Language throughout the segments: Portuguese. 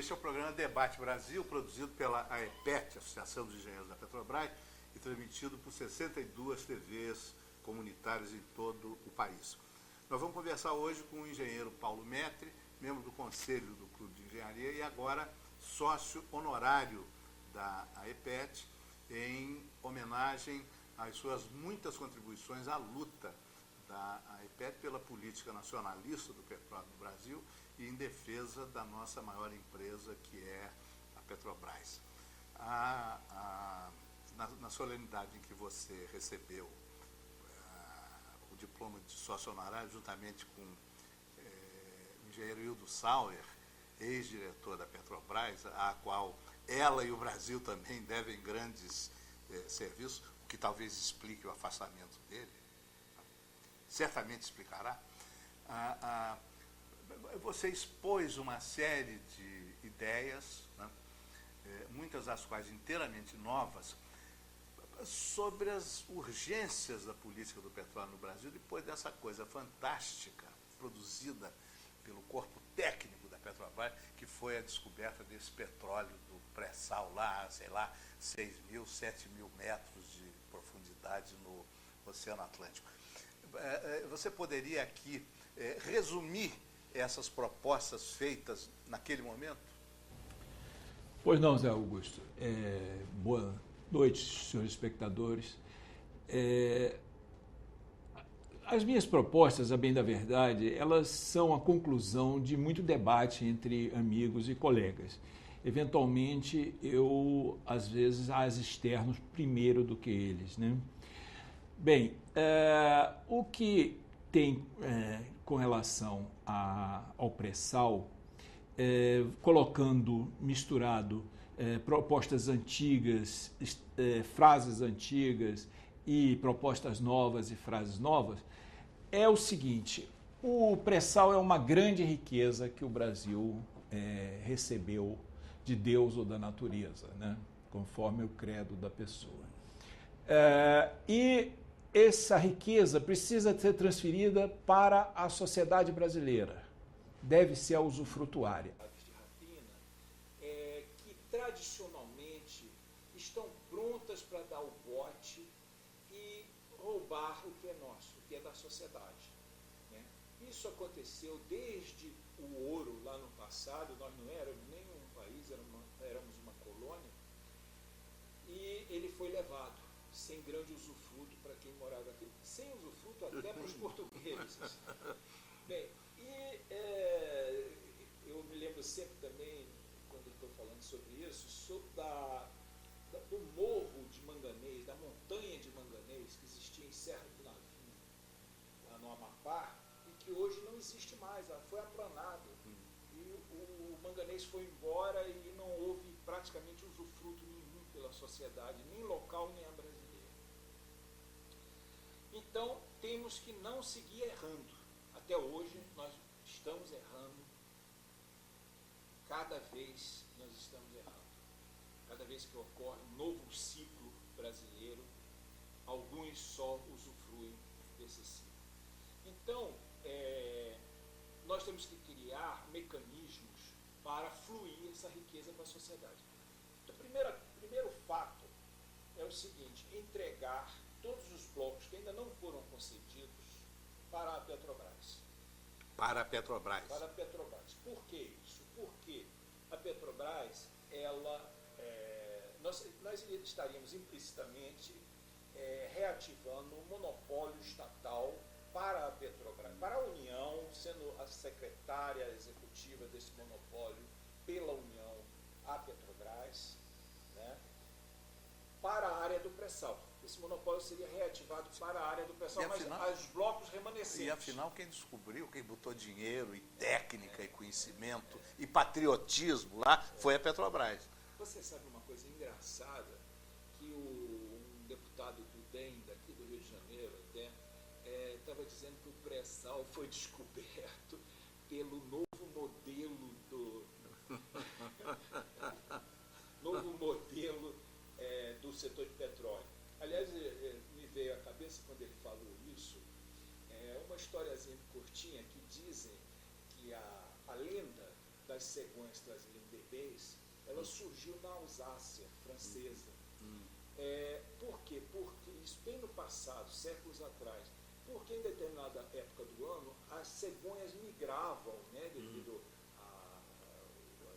Este é o programa Debate Brasil, produzido pela AEPET, Associação dos Engenheiros da Petrobras, e transmitido por 62 TVs comunitárias em todo o país. Nós vamos conversar hoje com o engenheiro Paulo Metre, membro do Conselho do Clube de Engenharia e agora sócio honorário da AEPET, em homenagem às suas muitas contribuições à luta da AEPET pela política nacionalista do petróleo no Brasil e em defesa da nossa maior empresa, que é a Petrobras. Na solenidade em que você recebeu o diploma de sócio honorário, juntamente com o engenheiro Hildo Sauer, ex-diretor da Petrobras, a qual ela e o Brasil também devem grandes serviços, o que talvez explique o afastamento dele, certamente explicará. Você expôs uma série de ideias, né, muitas das quais inteiramente novas, sobre as urgências da política do petróleo no Brasil, depois dessa coisa fantástica produzida pelo corpo técnico da Petrobras, que foi a descoberta desse petróleo do pré-sal lá, sei lá, 6.000, 7.000 metros de profundidade no Oceano Atlântico. Você poderia aqui resumir essas propostas feitas naquele momento? Pois não, Zé Augusto. Boa noite, senhores espectadores. As minhas propostas, a bem da verdade, elas são a conclusão de muito debate entre amigos e colegas. Eventualmente, eu, às vezes, as externo primeiro do que eles, né? Bem, o que tem com relação ao pré-sal, colocando misturado propostas antigas, frases antigas e propostas novas e frases novas, é o seguinte: o pré-sal é uma grande riqueza que o Brasil recebeu de Deus ou da natureza, né? Conforme o credo da pessoa. E essa riqueza precisa ser transferida para a sociedade brasileira. Deve ser a usufrutuária. De rapina, que tradicionalmente estão prontas para dar o bote e roubar o que é nosso, o que é da sociedade, né? Isso aconteceu desde o ouro lá no passado. Nós não éramos nem um país, éramos uma colônia, e ele foi levado sem grande usufruto para quem morava aqui, sem usufruto até para os portugueses. Bem, eu me lembro sempre também, quando estou falando sobre isso, do morro de manganês, da montanha de manganês que existia em Serra do Navio, lá no Amapá, e que hoje não existe mais, ela foi aplanada. E o manganês foi embora e não houve praticamente usufruto nenhum pela sociedade, nem local nem a brasileira. Então, temos que não seguir errando. Até hoje, nós estamos errando. Cada vez nós estamos errando. Cada vez que ocorre um novo ciclo brasileiro, alguns só usufruem desse ciclo. Então, nós temos que criar mecanismos para fluir essa riqueza para a sociedade. Então, primeiro fato é o seguinte: entregar todos os blocos que ainda não foram concedidos para a Petrobras. Para a Petrobras. Para a Petrobras. Por que isso? Porque a Petrobras, nós estaríamos implicitamente reativando o monopólio estatal para a Petrobras, para a União, sendo a secretária executiva desse monopólio pela União, a Petrobras, né, para a área do pré-sal. Esse monopólio seria reativado para a área do pré-sal, mas os blocos remanescentes. E afinal, quem descobriu, quem botou dinheiro e técnica e conhecimento e patriotismo lá foi a Petrobras. Você sabe uma coisa engraçada, que um deputado do DEM, daqui do Rio de Janeiro até, estava dizendo que o pré-sal foi descoberto pelo novo modelo do setor de petróleo. Aliás, me veio à cabeça quando ele falou isso, uma historiazinha curtinha que dizem que a lenda das das cegonhas trazerem bebês, ela surgiu na Alsácia francesa. Por quê? Porque isso bem no passado, séculos atrás, porque em determinada época do ano as cegonhas migravam, né, devido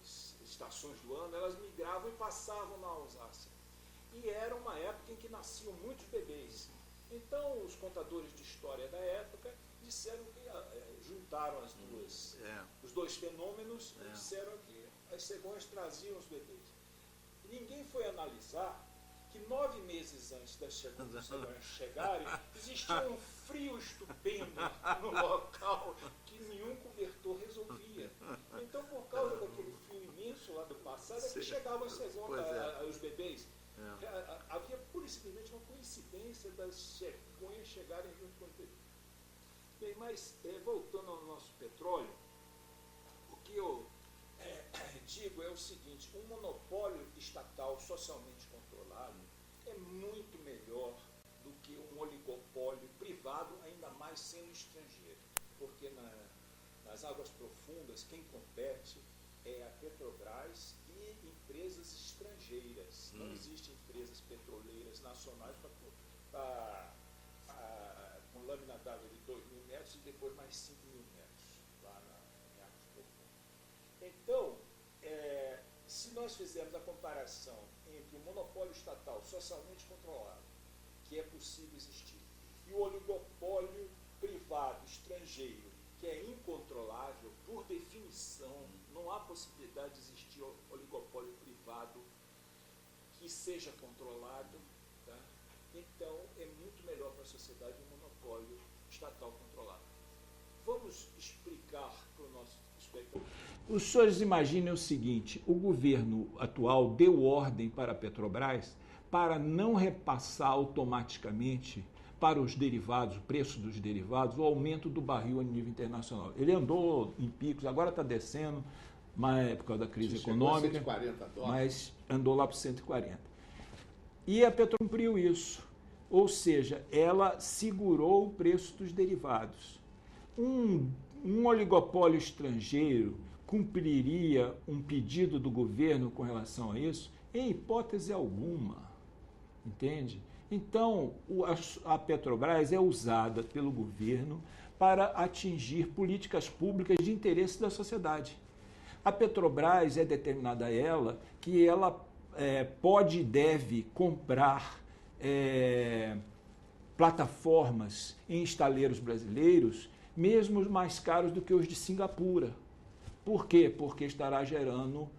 às estações do ano, elas migravam e passavam na Alsácia. E era uma época em que nasciam muitos bebês. Então os contadores de história da época disseram que juntaram os dois fenômenos e disseram que as cegonhas traziam os bebês. Ninguém foi analisar que 9 meses antes das cegonhas chegarem, existia um frio estupendo no local que nenhum cobertor resolvia. Então, por causa daquele frio imenso lá do passado, é que chegavam as cegonhas, os bebês. Havia pura e simplesmente uma coincidência das cegonhas chegarem junto com o bebê. Bem, mas voltando ao nosso petróleo, o que eu digo é o seguinte: um monopólio estatal socialmente controlado é muito melhor do que um oligopólio privado, ainda mais sendo estrangeiro, porque nas águas profundas quem compete é a Petrobras e empresas estrangeiras. Não existem empresas petroleiras nacionais com lâmina d'água de 2.000 metros e depois mais 5.000 metros lá em águas profundas. Então, se nós fizermos a comparação entre o monopólio estatal socialmente controlado, que é possível existir, e o oligopólio privado estrangeiro, que é incontrolável, por definição, não há possibilidade de existir oligopólio privado que seja controlado, tá? Então é muito melhor para a sociedade um monopólio estatal controlado. Vamos explicar para o nosso espectador. Os senhores imaginem o seguinte: o governo atual deu ordem para a Petrobras para não repassar automaticamente para os derivados, o preço dos derivados, o aumento do barril a nível internacional. Ele andou em picos, agora está descendo, mas por causa da crise econômica, mas andou lá para 140. E a Petro cumpriu isso, ou seja, ela segurou o preço dos derivados. Um oligopólio estrangeiro cumpriria um pedido do governo com relação a isso? Em hipótese alguma, entende? Então, a Petrobras é usada pelo governo para atingir políticas públicas de interesse da sociedade. A Petrobras é determinada a ela que ela pode e deve comprar plataformas em estaleiros brasileiros, mesmo mais caros do que os de Singapura. Por quê? Porque estará gerando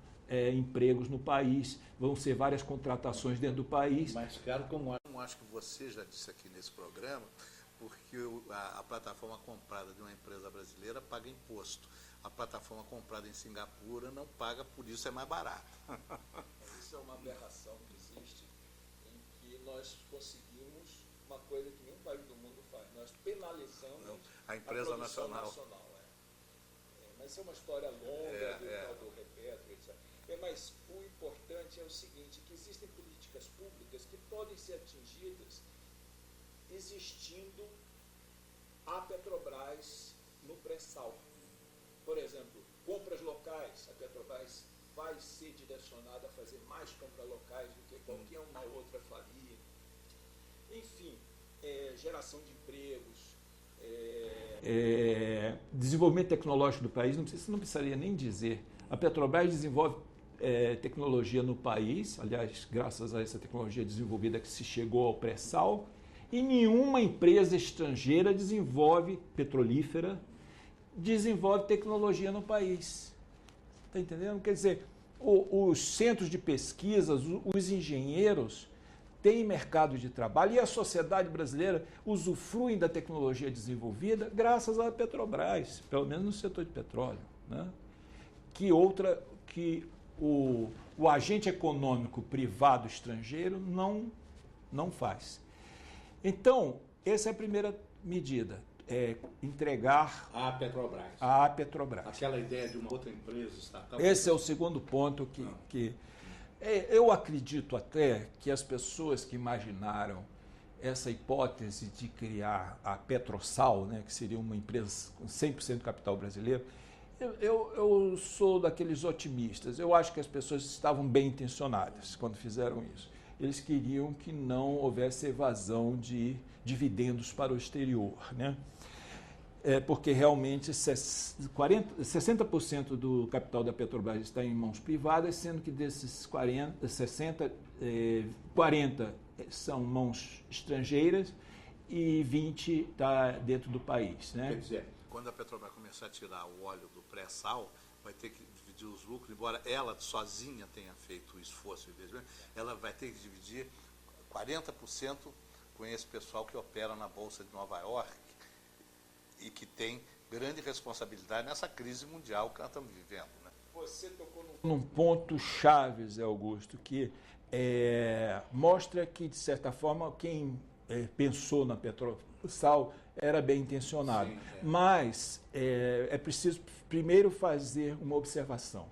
empregos no país, vão ser várias contratações dentro do país. Mais caro como acho que você já disse aqui nesse programa, porque a plataforma comprada de uma empresa brasileira paga imposto. A plataforma comprada em Singapura não paga, por isso é mais barato. Isso é uma aberração que existe, em que nós conseguimos uma coisa que nenhum país do mundo faz. Nós penalizamos a empresa nacional. Mas isso é uma história longa do Repetro, etc. Mas o importante é o seguinte, que existem políticas públicas que podem ser atingidas existindo a Petrobras no pré-sal. Por exemplo, compras locais, a Petrobras vai ser direcionada a fazer mais compras locais do que qualquer uma outra faria. Enfim, geração de empregos. Desenvolvimento tecnológico do país, não precisaria nem dizer. A Petrobras desenvolve tecnologia no país, aliás, graças a essa tecnologia desenvolvida que se chegou ao pré-sal, e nenhuma empresa estrangeira petrolífera, desenvolve tecnologia no país. Está entendendo? Quer dizer, os centros de pesquisas, os engenheiros têm mercado de trabalho e a sociedade brasileira usufrui da tecnologia desenvolvida graças à Petrobras, pelo menos no setor de petróleo, né? Que o agente econômico privado estrangeiro não faz. Então, essa é a primeira medida, entregar à Petrobras. À Petrobras. Aquela ideia de uma outra empresa estatal. Esse é o segundo ponto que eu acredito até que as pessoas que imaginaram essa hipótese de criar a Petrosal, né, que seria uma empresa com 100% capital brasileiro, Eu sou daqueles otimistas. Eu acho que as pessoas estavam bem intencionadas quando fizeram isso. Eles queriam que não houvesse evasão de dividendos para o exterior, né? Porque realmente 60% do capital da Petrobras está em mãos privadas, sendo que desses 40 são mãos estrangeiras e 20 está dentro do país, né? Quer dizer, Quando a Petrobras começar a tirar o óleo do pré-sal, vai ter que dividir os lucros, embora ela sozinha tenha feito o esforço, ela vai ter que dividir 40% com esse pessoal que opera na Bolsa de Nova York e que tem grande responsabilidade nessa crise mundial que nós estamos vivendo, né? Você tocou Num ponto chave, Zé Augusto, que mostra que, de certa forma, quem pensou na Petrosal era bem intencionado. Sim, Mas é preciso primeiro fazer uma observação.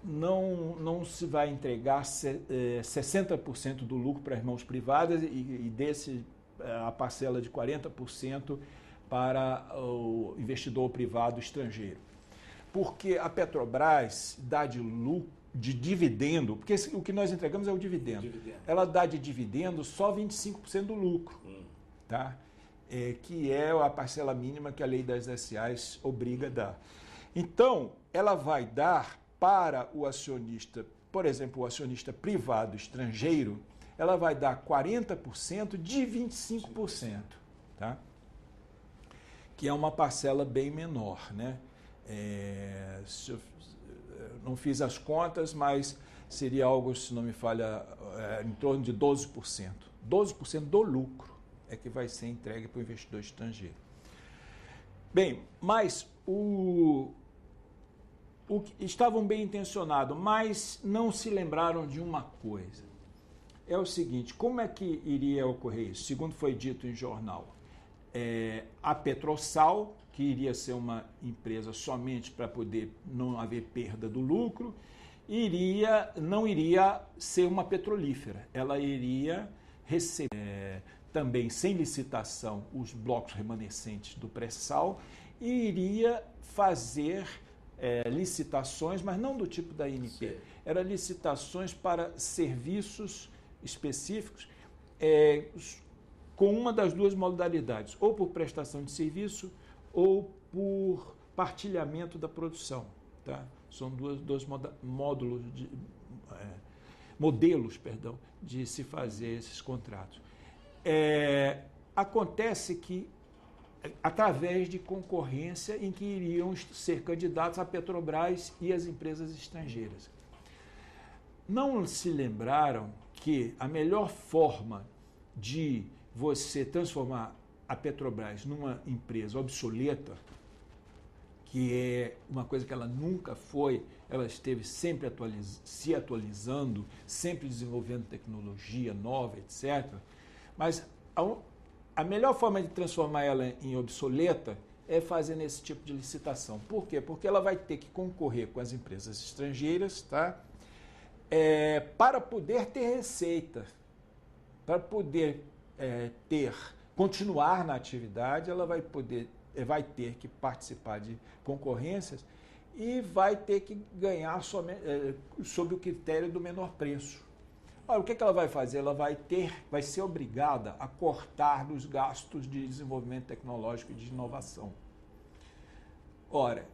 Não se vai entregar 60% do lucro para as mãos privadas e desse a parcela de 40% para o investidor privado estrangeiro. Porque a Petrobras dá de dividendo, porque o que nós entregamos é o dividendo. Ela dá de dividendo só 25% do lucro, tá? Que é a parcela mínima que a lei das SAs obriga a dar. Então, ela vai dar para o acionista, por exemplo, o acionista privado estrangeiro, ela vai dar 40% de 25%, tá? Que é uma parcela bem menor, né? Não fiz as contas, mas seria algo, se não me falha, em torno de 12%. 12% do lucro é que vai ser entregue para o investidor estrangeiro. Bem, mas estavam bem intencionados, mas não se lembraram de uma coisa. É o seguinte, como é que iria ocorrer isso? Segundo foi dito em jornal, a Petrosal, que iria ser uma empresa somente para poder não haver perda do lucro, não iria ser uma petrolífera. Ela iria receber também, sem licitação, os blocos remanescentes do pré-sal e iria fazer licitações, mas não do tipo da ANP. Eram licitações para serviços específicos com uma das duas modalidades, ou por prestação de serviço ou por partilhamento da produção. Tá? São dois modelos de se fazer esses contratos. Acontece que, através de concorrência em que iriam ser candidatos a Petrobras e as empresas estrangeiras. Não se lembraram que a melhor forma de você transformar a Petrobras numa empresa obsoleta, que é uma coisa que ela nunca foi, ela esteve sempre se atualizando, sempre desenvolvendo tecnologia nova, etc. Mas a melhor forma de transformar ela em obsoleta é fazer nesse tipo de licitação. Por quê? Porque ela vai ter que concorrer com as empresas estrangeiras, tá? Para poder ter receita, para poder continuar na atividade, ela vai ter que participar de concorrências e vai ter que ganhar sob o critério do menor preço. Olha, o que ela vai fazer? Ela vai ser obrigada a cortar nos gastos de desenvolvimento tecnológico e de inovação. Ora,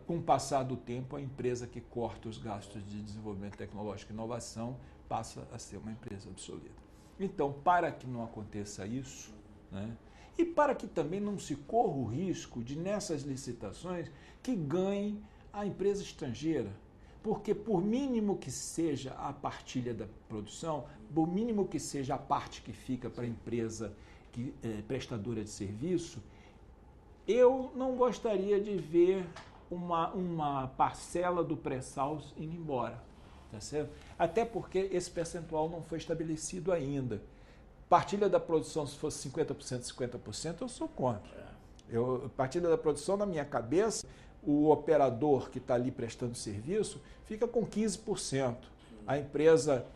com o passar do tempo, a empresa que corta os gastos de desenvolvimento tecnológico e inovação passa a ser uma empresa obsoleta. Então, para que não aconteça isso, né, e para que também não se corra o risco de, nessas licitações, que ganhe a empresa estrangeira. Porque, por mínimo que seja a partilha da produção, por mínimo que seja a parte que fica para a empresa prestadora de serviço, eu não gostaria de ver uma parcela do pré-sal indo embora. Tá certo? Até porque esse percentual não foi estabelecido ainda. Partilha da produção, se fosse 50%, 50%, eu sou contra. Partilha da produção, na minha cabeça, o operador que está ali prestando serviço fica com 15%. A empresa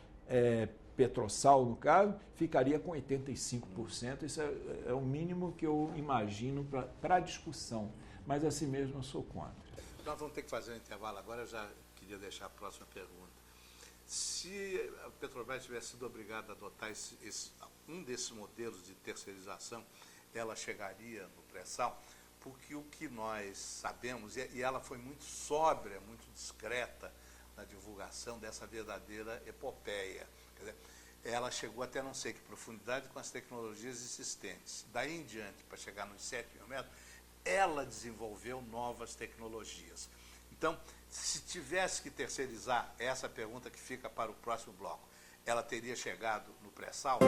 Petrosal, no caso, ficaria com 85%. Isso é o mínimo que eu imagino para a discussão. mas assim mesmo eu sou contra. Nós vamos ter que fazer um intervalo agora, eu já queria deixar a próxima pergunta. Se a Petrobras tivesse sido obrigada a adotar um desses modelos de terceirização, ela chegaria no pré-sal, porque o que nós sabemos, e ela foi muito sóbria, muito discreta na divulgação dessa verdadeira epopeia. Quer dizer, ela chegou até não sei que profundidade com as tecnologias existentes. Daí em diante, para chegar nos 7.000 metros, ela desenvolveu novas tecnologias. Então, se tivesse que terceirizar, essa pergunta que fica para o próximo bloco, ela teria chegado no pré-sal?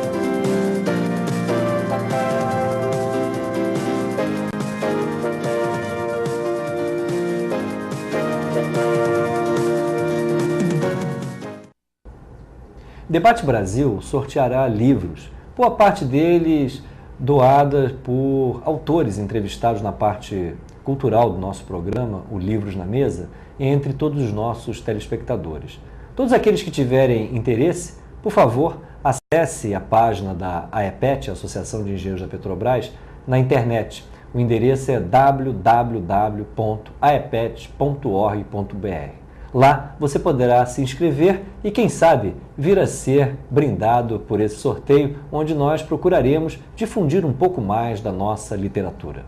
Debate Brasil sorteará livros, boa parte deles doada por autores entrevistados na parte cultural do nosso programa, o Livros na Mesa, entre todos os nossos telespectadores. Todos aqueles que tiverem interesse, por favor, acesse a página da AEPET, Associação de Engenheiros da Petrobras, na internet. O endereço é www.aepet.org.br. Lá você poderá se inscrever e, quem sabe, vir a ser brindado por esse sorteio, onde nós procuraremos difundir um pouco mais da nossa literatura.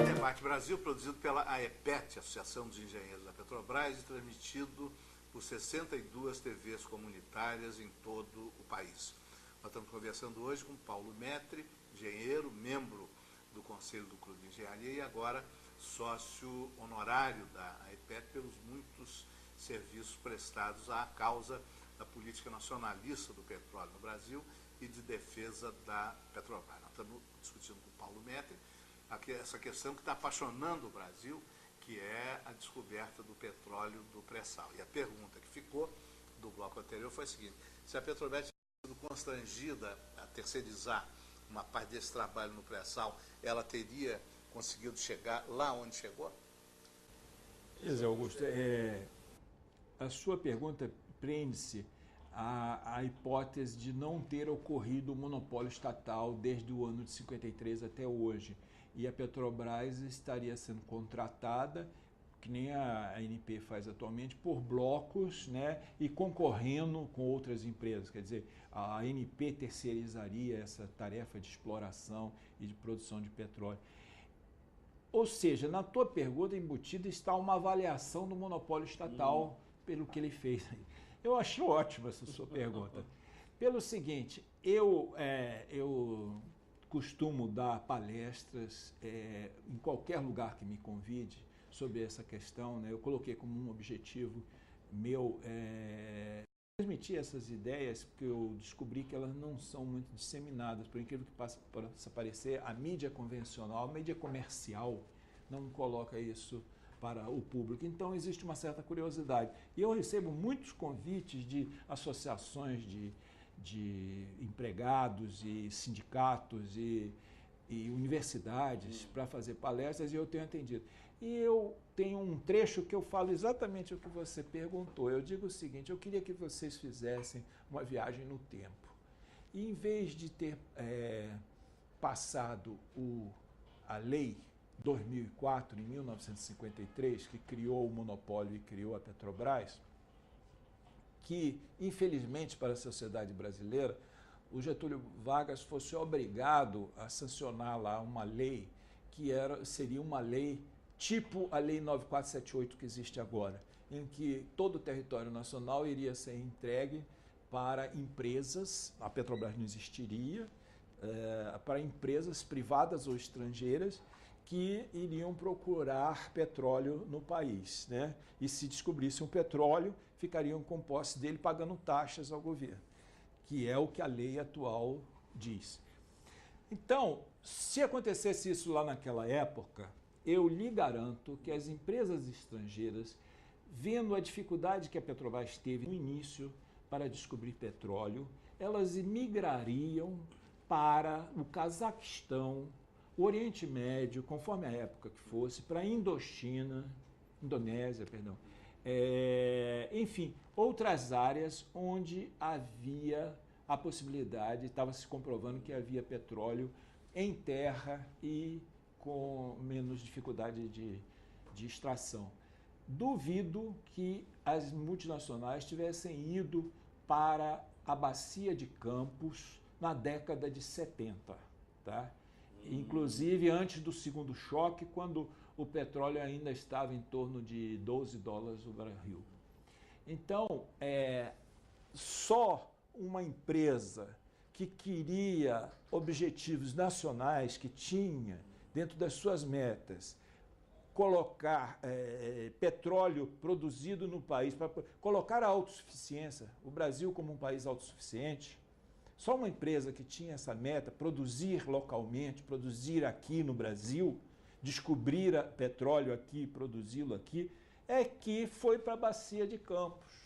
Debate Brasil, produzido pela AEPET, Associação dos Engenheiros da Petrobras, e transmitido por 62 TVs comunitárias em todo o país. Nós estamos conversando hoje com Paulo Metri, engenheiro, membro do Conselho do Clube de Engenharia e agora sócio honorário da AEPET pelos muitos serviços prestados à causa da política nacionalista do petróleo no Brasil e de defesa da Petrobras. Nós estamos discutindo com o Paulo Metri essa questão que está apaixonando o Brasil, que é a descoberta do petróleo do pré-sal. E a pergunta que ficou do bloco anterior foi a seguinte: se a Petrobras tivesse sido constrangida a terceirizar uma parte desse trabalho no pré-sal, ela teria conseguido chegar lá onde chegou? Zé Augusto, a sua pergunta prende-se à hipótese de não ter ocorrido o monopólio estatal desde o ano de 53 até hoje. E a Petrobras estaria sendo contratada, que nem a ANP faz atualmente, por blocos, né, e concorrendo com outras empresas. Quer dizer, a ANP terceirizaria essa tarefa de exploração e de produção de petróleo. Ou seja, na tua pergunta embutida está uma avaliação do monopólio estatal pelo que ele fez. Eu acho ótima essa sua pergunta. Pelo seguinte, eu costumo dar palestras em qualquer lugar que me convide sobre essa questão, né? Eu coloquei como um objetivo meu transmitir essas ideias, porque eu descobri que elas não são muito disseminadas. Por incrível que possa parecer, a mídia convencional, a mídia comercial, não coloca isso para o público. Então, existe uma certa curiosidade. E eu recebo muitos convites de associações de empregados e sindicatos e universidades para fazer palestras, e eu tenho atendido. E eu tenho um trecho que eu falo exatamente o que você perguntou. Eu digo o seguinte: eu queria que vocês fizessem uma viagem no tempo. E em vez de ter passado a lei 2004, em 1953, que criou o monopólio e criou a Petrobras, que, infelizmente, para a sociedade brasileira, o Getúlio Vargas fosse obrigado a sancionar lá uma lei que seria uma lei tipo a Lei 9478 que existe agora, em que todo o território nacional iria ser entregue para empresas, a Petrobras não existiria, para empresas privadas ou estrangeiras que iriam procurar petróleo no país, né? E se descobrissem um petróleo, ficariam com posse dele pagando taxas ao governo, que é o que a lei atual diz. Então, se acontecesse isso lá naquela época, eu lhe garanto que as empresas estrangeiras, vendo a dificuldade que a Petrobras teve no início para descobrir petróleo, elas migrariam para o Cazaquistão, o Oriente Médio, conforme a época que fosse, para a Indonésia, enfim, outras áreas onde havia a possibilidade, estava se comprovando que havia petróleo em terra e com menos dificuldade de extração. Duvido que as multinacionais tivessem ido para a bacia de Campos na década de 70, tá? Inclusive antes do segundo choque, quando o petróleo ainda estava em torno de $12 o barril. Então, só uma empresa que queria objetivos nacionais, que tinha dentro das suas metas, colocar petróleo produzido no país, para colocar a autossuficiência, o Brasil como um país autossuficiente, só uma empresa que tinha essa meta, produzir localmente, produzir aqui no Brasil, descobrir petróleo aqui, produzi-lo aqui, é que foi para a Bacia de Campos.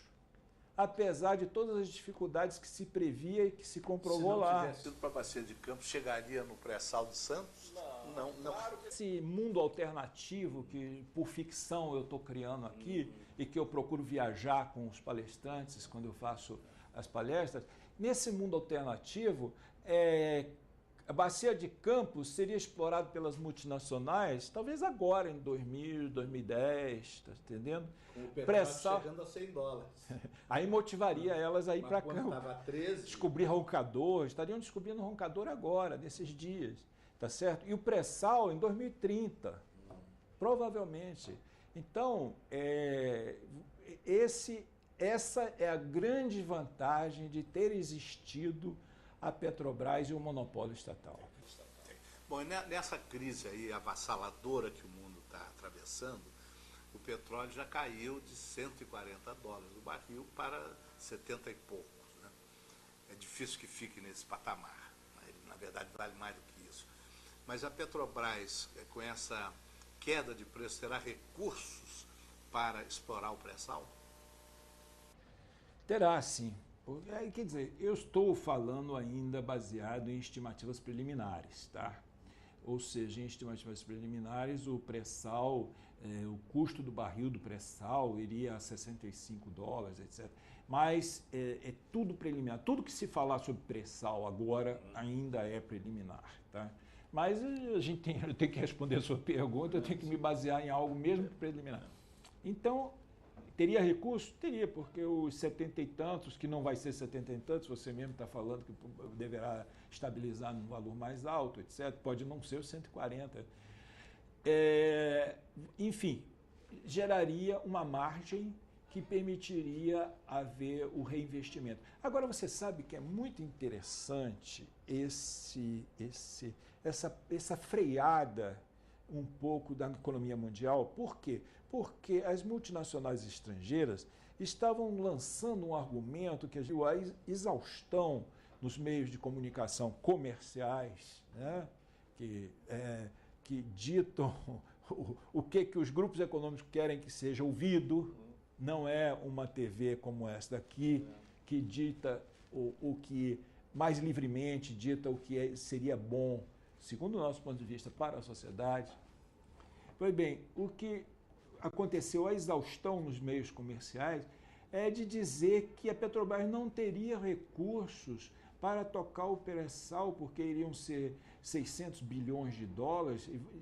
Apesar de todas as dificuldades que se previa e que se comprovou lá. Se não tivesse ido para a Bacia de Campos, chegaria no pré-sal de Santos? Não. Claro que Esse mundo alternativo que, por ficção, eu estou criando aqui e que eu procuro viajar com os palestrantes quando eu faço as palestras, nesse mundo alternativo, a Bacia de Campos seria explorada pelas multinacionais, talvez agora, em 2000, 2010, está entendendo? Com o petróleo chegando a $100. Aí motivaria elas a ir para Campos. Estava 13. Descobrir roncador, estariam descobrindo roncador agora, nesses dias, tá certo? E o pré-sal em 2030, provavelmente. Então, essa é a grande vantagem de ter existido a Petrobras e o monopólio estatal. Bom, e nessa crise aí avassaladora que o mundo está atravessando, o petróleo já caiu de $140 o barril para 70 e poucos, né? É difícil que fique nesse patamar, né? Ele, na verdade, vale mais do que isso. Mas a Petrobras, com essa queda de preço, terá recursos para explorar o pré-sal? Terá, sim. Quer dizer, eu estou falando ainda baseado em estimativas preliminares, tá? Ou seja, em estimativas preliminares, o pré-sal, o custo do barril do pré-sal iria a $65, etc. Mas é tudo preliminar. Tudo que se falar sobre pré-sal agora ainda é preliminar, tá? Mas eu tenho que responder a sua pergunta, eu tenho que me basear em algo mesmo preliminar. Então, teria recurso? Teria, porque os 70 e tantos, que não vai ser 70 e tantos, você mesmo está falando que deverá estabilizar num valor mais alto, etc. Pode não ser os 140. Enfim, geraria uma margem que permitiria haver o reinvestimento. Agora, você sabe que é muito interessante essa freada um pouco da economia mundial. Por quê? Porque as multinacionais estrangeiras estavam lançando um argumento que a exaustão nos meios de comunicação comerciais, né? Que ditam o que os grupos econômicos querem que seja ouvido. Não é uma TV como essa daqui, que dita o que mais livremente dita o que seria bom, segundo o nosso ponto de vista, para a sociedade. Pois bem, o que aconteceu, a exaustão nos meios comerciais, é de dizer que a Petrobras não teria recursos para tocar o pré-sal, porque iriam ser $600 bilhões,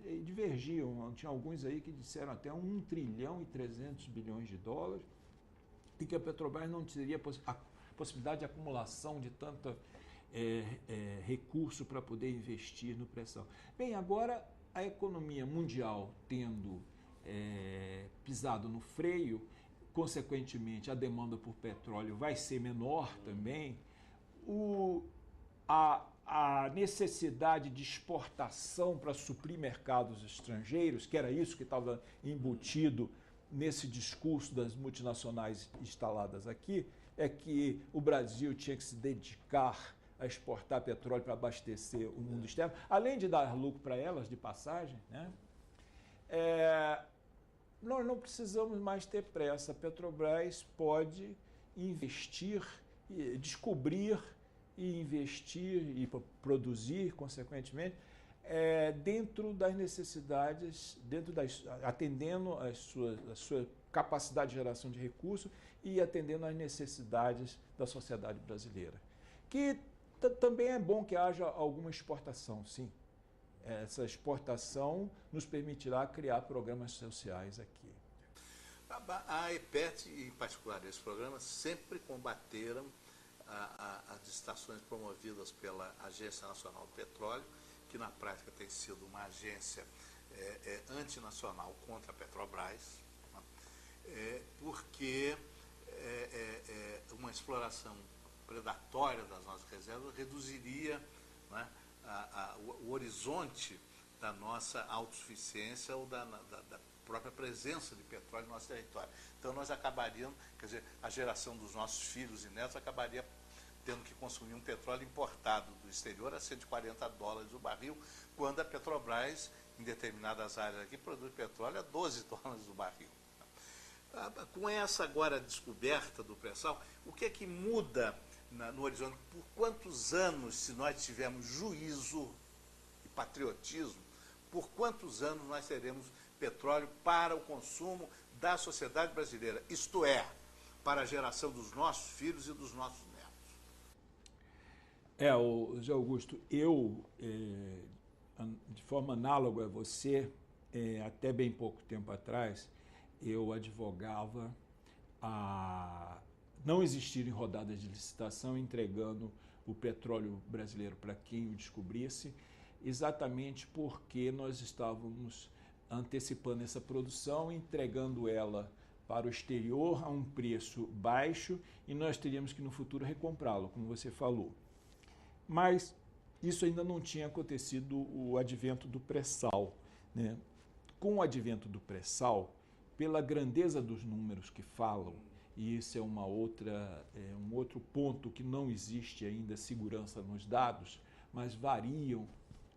e divergiam. Tinha alguns aí que disseram até $1 trilhão e 300 bilhões, e que a Petrobras não teria a possibilidade de acumulação de tanto recurso para poder investir no pré-sal. Bem, agora a economia mundial tendo pisado no freio, consequentemente a demanda por petróleo vai ser menor também, a necessidade de exportação para suprir mercados estrangeiros, que era isso que estava embutido nesse discurso das multinacionais instaladas aqui, é que o Brasil tinha que se dedicar a exportar petróleo para abastecer o mundo externo, além de dar lucro para elas de passagem, né? Nós não precisamos mais ter pressa. A Petrobras pode investir, descobrir e investir e produzir, consequentemente, dentro das necessidades, atendendo às suas capacidade de geração de recursos e atendendo às necessidades da sociedade brasileira. Que também é bom que haja alguma exportação, sim. Essa exportação nos permitirá criar programas sociais aqui. A EPET, em particular, esse programa, sempre combateram as licitações promovidas pela Agência Nacional do Petróleo, que na prática tem sido uma agência antinacional contra a Petrobras, porque uma exploração predatória das nossas reservas reduziria, né, o horizonte da nossa autossuficiência ou da própria presença de petróleo no nosso território. Então nós acabaríamos, quer dizer, a geração dos nossos filhos e netos acabaria tendo que consumir um petróleo importado do exterior a $140 o barril, quando a Petrobras, em determinadas áreas aqui, produz petróleo a $12 o barril. Com essa agora descoberta do pré-sal, o que é que muda no horizonte? Por quantos anos, se nós tivermos juízo e patriotismo, por quantos anos nós teremos petróleo para o consumo da sociedade brasileira, isto é, para a geração dos nossos filhos e dos nossos netos? Zé Augusto, eu, de forma análoga a você, até bem pouco tempo atrás, eu advogava a não existirem rodadas de licitação entregando o petróleo brasileiro para quem o descobrisse, exatamente porque nós estávamos antecipando essa produção, entregando ela para o exterior a um preço baixo e nós teríamos que no futuro recomprá-lo, como você falou. Mas isso ainda não tinha acontecido o advento do pré-sal, né? Com o advento do pré-sal, pela grandeza dos números que falam, e isso é um outro ponto que não existe ainda segurança nos dados, mas variam.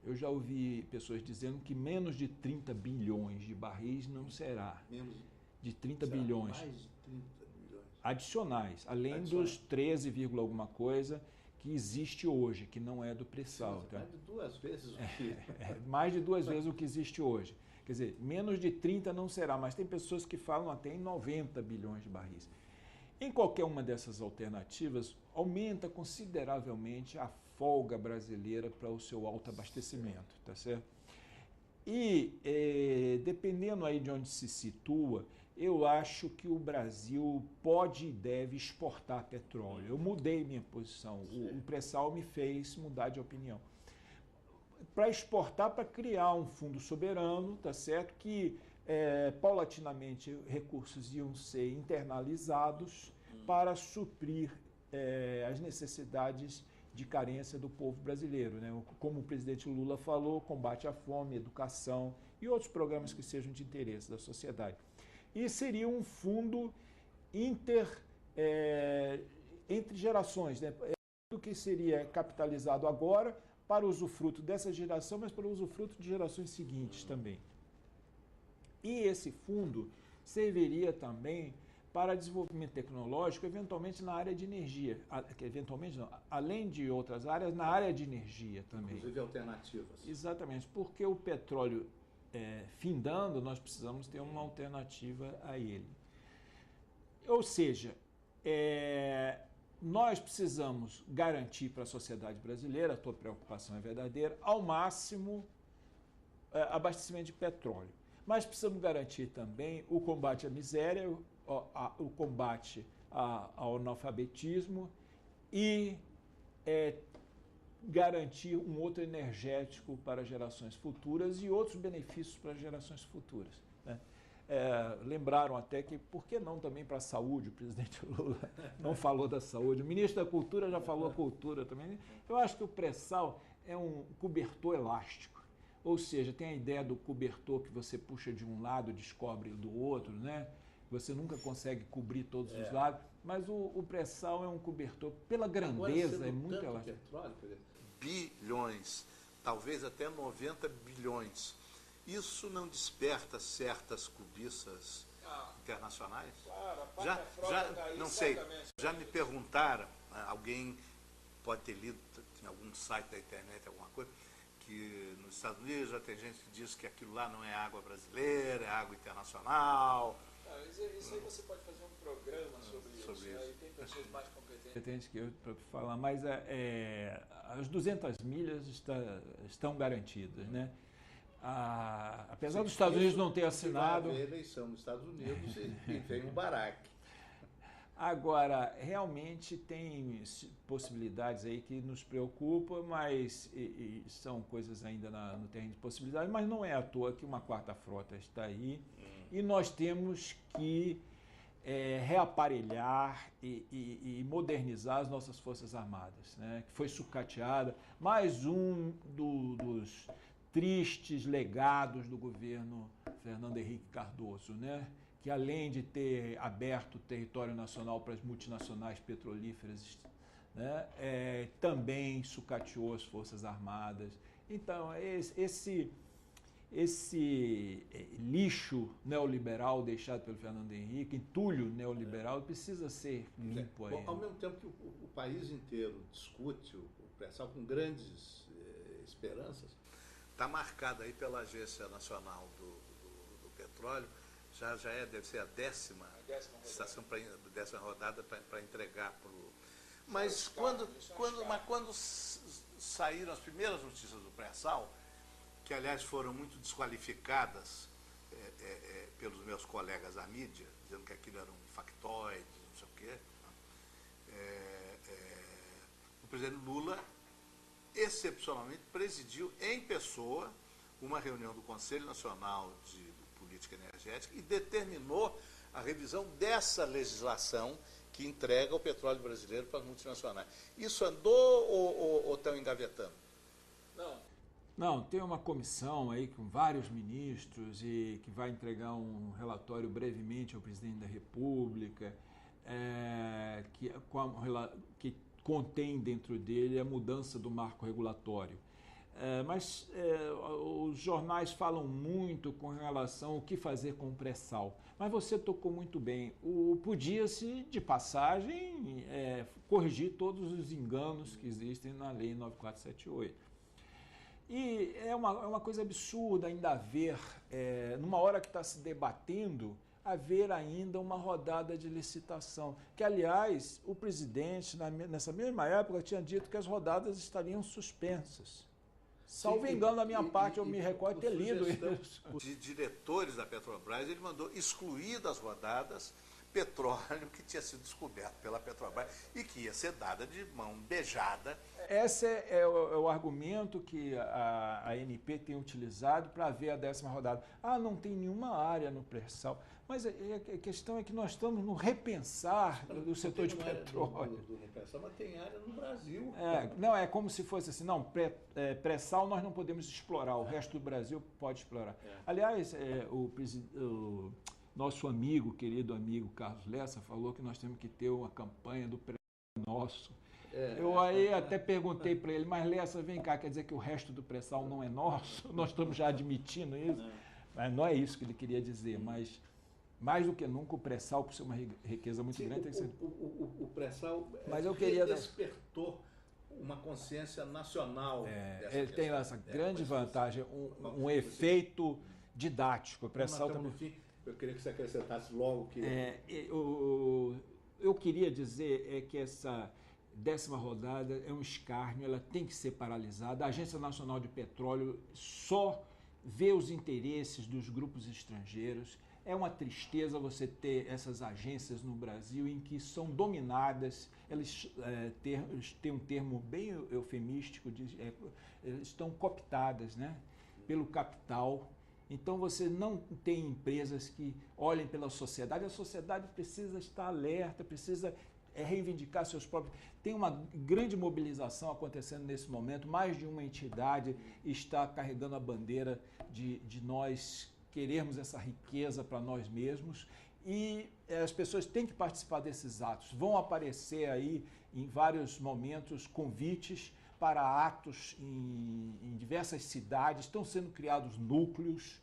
Eu já ouvi pessoas dizendo que menos de 30 bilhões de barris não será. Menos de 30 bilhões. Mais de 30 bilhões. Adicionais, além dos 13, alguma coisa que existe hoje, que não é do pré-sal. Mais de 2 vezes o que... mais de 2 vezes o que existe hoje. Quer dizer, menos de 30 não será, mas tem pessoas que falam até em 90 bilhões de barris. Em qualquer uma dessas alternativas, aumenta consideravelmente a folga brasileira para o seu autoabastecimento, tá certo? E, dependendo aí de onde se situa, eu acho que o Brasil pode e deve exportar petróleo. Eu mudei minha posição, o pré-sal me fez mudar de opinião. Para exportar, para criar um fundo soberano, tá certo? Que paulatinamente recursos iam ser internalizados para suprir as necessidades de carência do povo brasileiro, né? Como o presidente Lula falou, combate à fome, educação e outros programas que sejam de interesse da sociedade. E seria um fundo entre gerações, né? O que seria capitalizado agora para usufruto dessa geração, mas para usufruto de gerações seguintes também. E esse fundo serviria também para desenvolvimento tecnológico, eventualmente na área de energia. Eventualmente não, além de outras áreas, na área de energia também. Inclusive alternativas. Exatamente, porque o petróleo findando, nós precisamos ter uma alternativa a ele. Ou seja, nós precisamos garantir para a sociedade brasileira, a tua preocupação é verdadeira, ao máximo abastecimento de petróleo. Mas precisamos garantir também o combate à miséria, o combate ao analfabetismo e garantir um outro energético para gerações futuras e outros benefícios para gerações futuras, né? Lembraram até que, por que não também para a saúde? O presidente Lula não falou da saúde, o ministro da Cultura já falou a cultura também. Eu acho que o pré-sal é um cobertor elástico, ou seja, tem a ideia do cobertor que você puxa de um lado, descobre do outro, né? Você nunca consegue cobrir todos os lados, mas o pré-sal é um cobertor, pela grandeza, agora, é muito elástico. Petróleo, bilhões, talvez até 90 bilhões. Isso não desperta certas cobiças internacionais? Claro, não sei, já me perguntaram, alguém pode ter lido em algum site da internet, alguma coisa, que nos Estados Unidos já tem gente que diz que aquilo lá não é água brasileira, é água internacional. Isso aí você pode fazer um programa sobre isso. Aí tem pessoas mais competentes Que eu para falar, mas as 200 milhas estão garantidas, né? Apesar dos Estados Unidos não ter assinado... Vai haver eleição nos Estados Unidos e vem o Barack. Agora, realmente tem possibilidades aí que nos preocupam, mas são coisas ainda no terreno de possibilidades, mas não é à toa que uma quarta frota está aí e nós temos que reaparelhar e modernizar as nossas Forças Armadas, né? Que foi sucateada, mais um dos tristes legados do governo Fernando Henrique Cardoso, né? Que além de ter aberto o território nacional para as multinacionais petrolíferas, né? Também sucateou as Forças Armadas. Então, esse lixo neoliberal deixado pelo Fernando Henrique, entulho neoliberal, precisa ser limpo aí. Ao mesmo tempo que o país inteiro discute o pré-sal com grandes esperanças, está marcada aí pela Agência Nacional do Petróleo, deve ser a décima estação, décima rodada para entregar para o... Mas quando saíram as primeiras notícias do pré-sal, que aliás foram muito desqualificadas pelos meus colegas da mídia, dizendo que aquilo era um factoide, não sei o quê, o presidente Lula excepcionalmente presidiu em pessoa uma reunião do Conselho Nacional de Política Energética e determinou a revisão dessa legislação que entrega o petróleo brasileiro para as multinacionais. Isso andou ou estão engavetando? Não, tem uma comissão aí com vários ministros e que vai entregar um relatório brevemente ao presidente da República, que contém dentro dele a mudança do marco regulatório. Mas os jornais falam muito com relação ao que fazer com o pré-sal. Mas você tocou muito bem. Podia-se, de passagem, corrigir todos os enganos que existem na Lei 9478. E é uma coisa absurda ainda haver, numa hora que está se debatendo, haver ainda uma rodada de licitação. Que, aliás, o presidente, nessa mesma época, tinha dito que as rodadas estariam suspensas. Salvo engano da minha parte, eu me recordo ter lido isso. De diretores da Petrobras, ele mandou excluir das rodadas petróleo que tinha sido descoberto pela Petrobras e que ia ser dada de mão beijada. Esse é o argumento que a ANP tem utilizado para ver a 10ª rodada. Não tem nenhuma área no pré-sal. Mas a questão é que nós estamos no repensar do setor de petróleo. No pré-sal, mas tem área no Brasil. Não, é como se fosse assim, não, pré-sal nós não podemos explorar, o resto do Brasil pode explorar. Aliás, o nosso querido amigo Carlos Lessa falou que nós temos que ter uma campanha do pré-sal nosso. Eu aí até perguntei para ele, mas Lessa, vem cá, quer dizer que o resto do pré-sal não é nosso? Nós estamos já admitindo isso? Mas não é isso que ele queria dizer, mas mais do que nunca o pré-sal, por ser uma riqueza muito grande, tem que ser... O pré-sal despertou uma consciência nacional. Ele tem essa grande vantagem, um efeito didático. O pré-sal também... Eu queria que você acrescentasse logo que... Eu queria dizer que essa 10ª rodada é um escárnio, ela tem que ser paralisada. A Agência Nacional de Petróleo só vê os interesses dos grupos estrangeiros. É uma tristeza você ter essas agências no Brasil em que são dominadas, elas têm um termo bem eufemístico, estão cooptadas, né, pelo capital. Então você não tem empresas que olhem pela sociedade. A sociedade precisa estar alerta, precisa reivindicar seus próprios... Tem uma grande mobilização acontecendo nesse momento. Mais de uma entidade está carregando a bandeira de nós querermos essa riqueza para nós mesmos. E as pessoas têm que participar desses atos. Vão aparecer aí, em vários momentos, convites para atos em diversas cidades. Estão sendo criados núcleos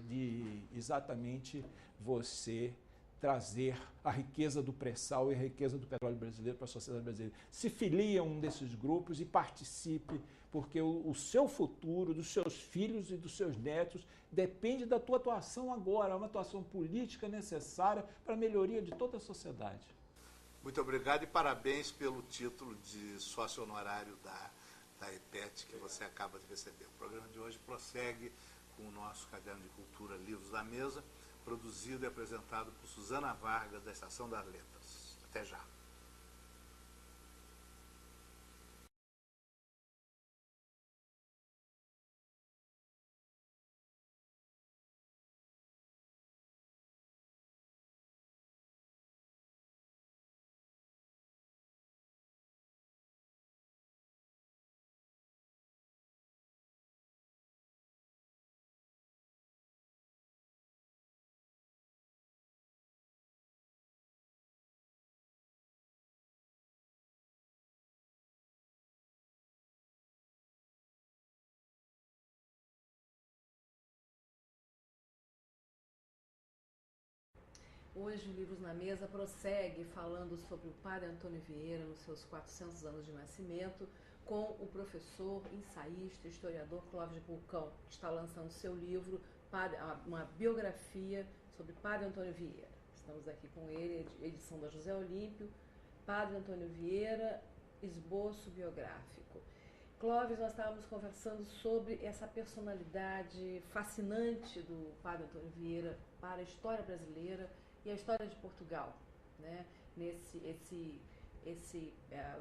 de exatamente você trazer a riqueza do pré-sal e a riqueza do petróleo brasileiro para a sociedade brasileira. Se filie a um desses grupos e participe, porque o seu futuro, dos seus filhos e dos seus netos, depende da tua atuação agora, uma atuação política necessária para a melhoria de toda a sociedade. Muito obrigado e parabéns pelo título de sócio honorário da EPET que você acaba de receber. O programa de hoje prossegue com o nosso caderno de cultura Livros da Mesa, produzido e apresentado por Suzana Vargas, da Estação das Letras. Até já. Hoje o Livros na Mesa prossegue falando sobre o padre Antônio Vieira nos seus 400 anos de nascimento, com o professor, ensaísta, historiador Clóvis de Pulcão, que está lançando seu livro, uma biografia sobre padre Antônio Vieira. Estamos aqui com ele, edição da José Olímpio, padre Antônio Vieira, esboço biográfico. Clóvis, nós estávamos conversando sobre essa personalidade fascinante do padre Antônio Vieira para a história brasileira e a história de Portugal, né? Esse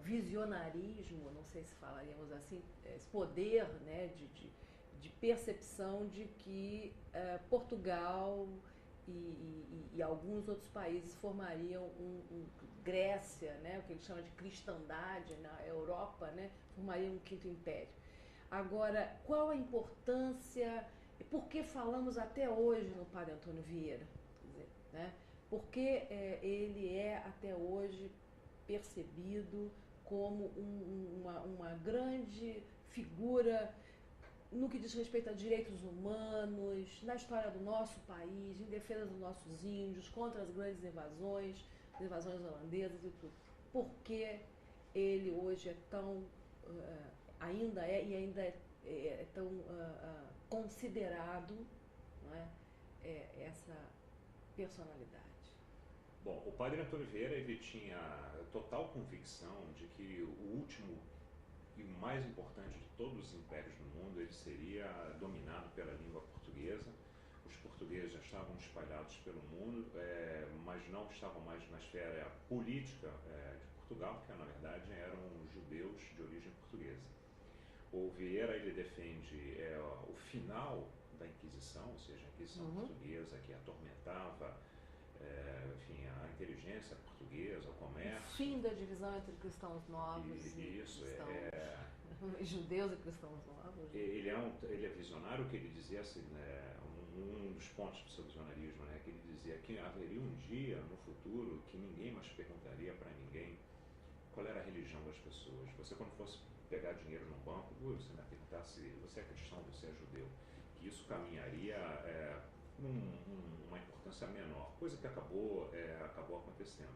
visionarismo, não sei se falaríamos assim, esse poder, né, de percepção de que Portugal e alguns outros países formariam Grécia, né, o que ele chama de cristandade na Europa, né, formariam um quinto império. Agora, qual a importância, por que falamos até hoje no padre Antônio Vieira? Quer dizer, né? Porque ele é até hoje percebido como uma grande figura no que diz respeito a direitos humanos, na história do nosso país, em defesa dos nossos índios, contra as grandes invasões holandesas e tudo. Por que ele hoje é tão, ainda é tão considerado, não é, essa personalidade? Bom, o padre Antônio Vieira, ele tinha total convicção de que o último e o mais importante de todos os impérios do mundo, ele seria dominado pela língua portuguesa. Os portugueses já estavam espalhados pelo mundo, mas não estavam mais na esfera política de Portugal, porque na verdade eram judeus de origem portuguesa. O Vieira, ele defende o final da Inquisição, ou seja, a Inquisição portuguesa que atormentava enfim, a inteligência portuguesa, o comércio. O fim da divisão entre cristãos novos e judeus e cristãos novos. Ele é visionário, que ele dizia assim, né, um dos pontos do seu visionarismo, né, que ele dizia que haveria um dia no futuro que ninguém mais perguntaria para ninguém qual era a religião das pessoas. Você, quando fosse pegar dinheiro no banco, você vai perguntar se você é cristão ou você é judeu. Que isso caminharia uma importância menor, coisa que acabou acontecendo.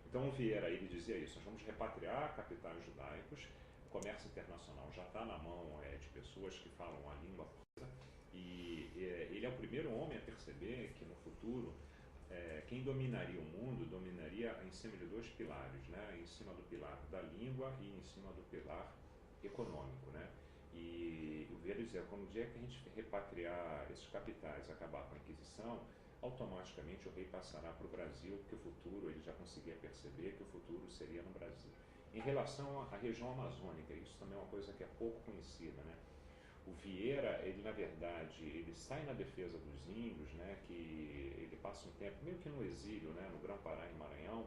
Então o Vieira, ele dizia isso: nós vamos repatriar capitais judaicos, o comércio internacional já está na mão de pessoas que falam a língua portuguesa, e ele é o primeiro homem a perceber que no futuro quem dominaria o mundo dominaria em cima de dois pilares, né? Em cima do pilar da língua e em cima do pilar econômico, né? E o Vieira dizia, quando o dia que a gente repatriar esses capitais, acabar com a Inquisição, automaticamente o rei passará para o Brasil, porque o futuro, ele já conseguia perceber que o futuro seria no Brasil. Em relação à região amazônica, isso também é uma coisa que é pouco conhecida, né? O Vieira, ele na verdade, ele sai na defesa dos índios, né, que ele passa um tempo meio que no exílio, né, no Grão-Pará, em Maranhão,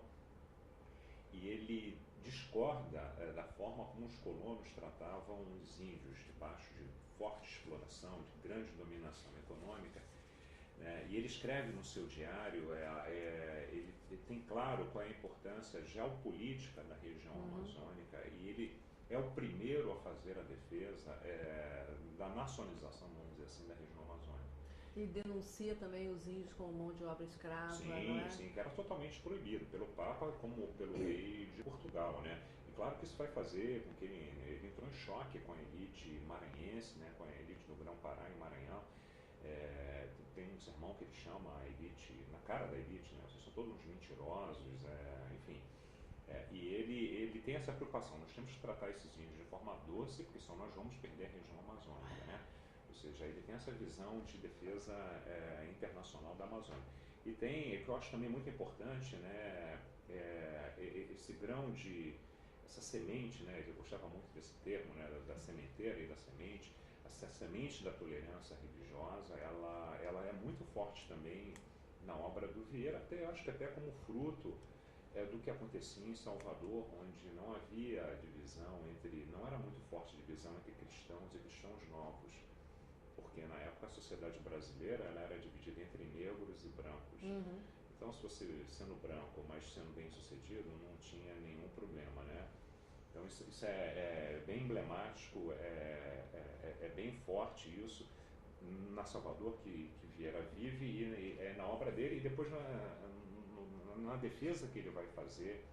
e ele discorda da forma como os colonos tratavam os índios, debaixo de forte exploração, de grande dominação econômica, né, e ele escreve no seu diário, ele tem claro qual é a importância geopolítica da região amazônica, e ele é o primeiro a fazer a defesa da nacionalização, vamos dizer assim, da região amazônica. E denuncia também os índios como mão de obra escrava, Sim, não é? sim, que era totalmente proibido pelo Papa como pelo rei de Portugal, né? E claro que isso vai fazer com que ele entrou em choque com a elite maranhense, né? Com a elite do Grão-Pará e Maranhão. Tem um sermão que ele chama a elite, na cara da elite, né? Vocês são todos uns mentirosos, enfim. E ele tem essa preocupação, nós temos que tratar esses índios de forma doce, porque senão nós vamos perder a região amazônica, né? Ou seja, ele tem essa visão de defesa internacional da Amazônia. E tem, o que eu acho também muito importante, né, esse grão de, essa semente, né, ele gostava muito desse termo, né, da sementeira e da semente, essa semente da tolerância religiosa, ela é muito forte também na obra do Vieira, até, acho que até como fruto do que acontecia em Salvador, onde não havia divisão não era muito forte divisão entre cristãos e cristãos novos, porque na época a sociedade brasileira ela era dividida entre negros e brancos. Uhum. Então, se você sendo branco, mas sendo bem sucedido, não tinha nenhum problema, né? Então isso é bem emblemático, é bem forte isso na Salvador que Vieira vive e na obra dele, e depois na defesa que ele vai fazer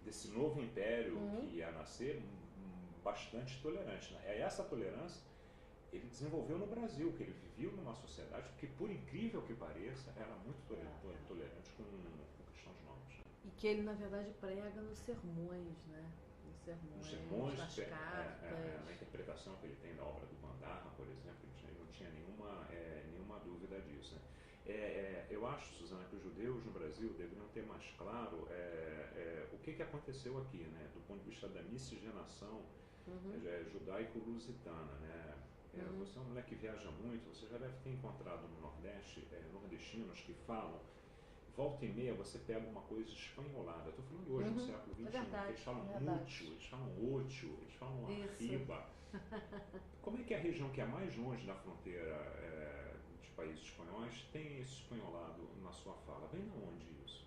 desse novo império que ia nascer, bastante tolerante, né? Essa tolerância ele desenvolveu no Brasil, que ele viveu numa sociedade que, por incrível que pareça, era muito tolerante com cristãos novos. Né? E que ele, na verdade, prega nos sermões, né? Nos sermões, nas cartas. Na interpretação que ele tem da obra do Bandarra, por exemplo, ele não tinha nenhuma dúvida disso. Né? Eu acho, Suzana, que os judeus no Brasil deveriam ter mais claro o que aconteceu aqui, né? Do ponto de vista da miscigenação judaico-lusitana, né? Você é um moleque que viaja muito, você já deve ter encontrado no Nordeste nordestinos que falam, volta e meia você pega uma coisa espanholada. Estou falando hoje, no século XXI, verdade, eles falam útil, eles falam ótio, eles falam arriba. Como é que a região que é mais longe da fronteira dos países espanhóis tem esse espanholado na sua fala? Vem de onde isso?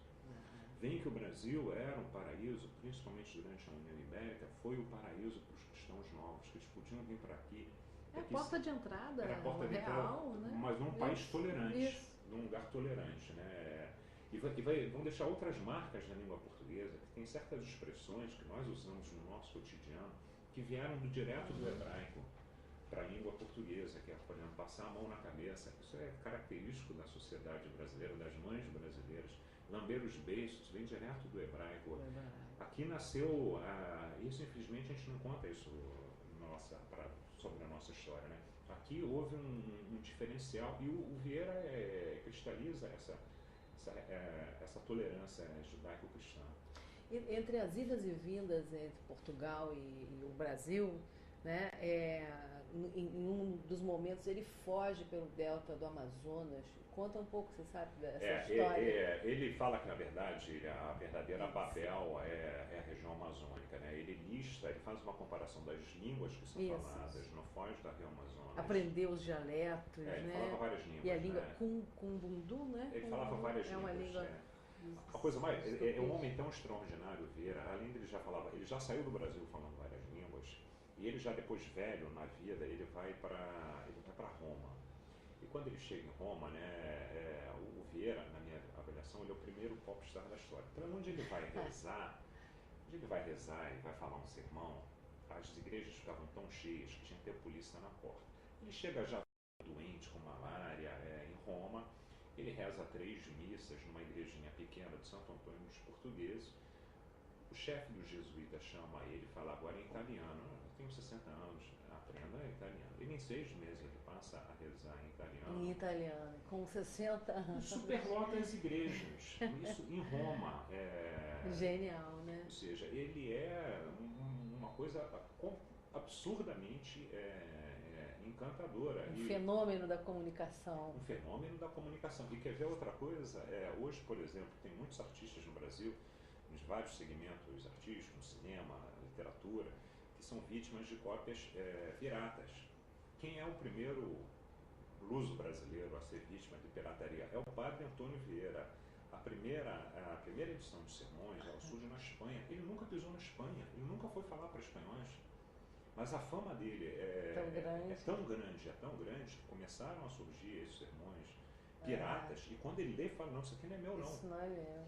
Vem que o Brasil era um paraíso, principalmente durante a União Ibérica, foi o paraíso para os cristãos novos, que eles podiam vir para aqui. É a porta de entrada, era a porta de real, entrada, né? mas num país tolerante, Isso. num lugar tolerante, né? E vão deixar outras marcas na língua portuguesa, que tem certas expressões que nós usamos no nosso cotidiano, que vieram direto do hebraico para a língua portuguesa, que é, por exemplo, passar a mão na cabeça. Isso é característico da sociedade brasileira, das mães brasileiras. Lamber os beiços vem direto do hebraico. Aqui nasceu, isso infelizmente a gente não conta isso sobre a nossa história, né? Aqui houve um diferencial e o Vieira cristaliza essa tolerância judaico-cristã. Entre as idas e vindas entre Portugal e o Brasil, né, em um dos momentos ele foge pelo delta do Amazonas. Conta um pouco, você sabe, dessa história. Ele fala que, na verdade, a verdadeira Babel é a região amazônica, né? Ele faz uma comparação das línguas que são faladas no foz da Rio Amazonas. Aprendeu os dialetos, ele né? falava várias línguas, e a língua né? Kumbundu, né? Ele falava várias línguas. Uma língua... A coisa mais... É um homem tão extraordinário, Vieira. Além dele ele já saiu do Brasil falando várias línguas. E ele já depois, velho, na vida, ele vai para Roma. E quando ele chega em Roma, né, o Vieira, na minha avaliação, ele é o primeiro popstar da história. Então, onde ele vai rezar, e vai falar um sermão, as igrejas ficavam tão cheias que tinha que ter polícia na porta. Ele chega já doente, com malária, em Roma, ele reza 3 missas numa igrejinha pequena de Santo Antônio dos Portugueses. O chefe dos jesuítas chama ele e fala agora em italiano. Eu tenho 60 anos, aprenda italiano. Ele em 6 meses ele passa a rezar em italiano. Em italiano, com 60 anos. Superlota as igrejas, isso em Roma. Genial, né? Ou seja, ele é uma coisa absurdamente encantadora. Um fenômeno da comunicação. Um fenômeno da comunicação. E quer ver outra coisa? Hoje, por exemplo, tem muitos artistas no Brasil, nos vários segmentos artísticos, cinema, literatura, que são vítimas de cópias piratas. Quem é o primeiro luso brasileiro a ser vítima de pirataria? É o padre Antônio Vieira. A primeira edição de Sermões, ela surge na Espanha. Ele nunca pisou na Espanha, ele nunca foi falar para espanhóis. Mas a fama dele Tão grande. é tão grande, que começaram a surgir esses sermões piratas, e quando ele lê, ele fala, não, isso aqui não é meu, não. Isso não é meu.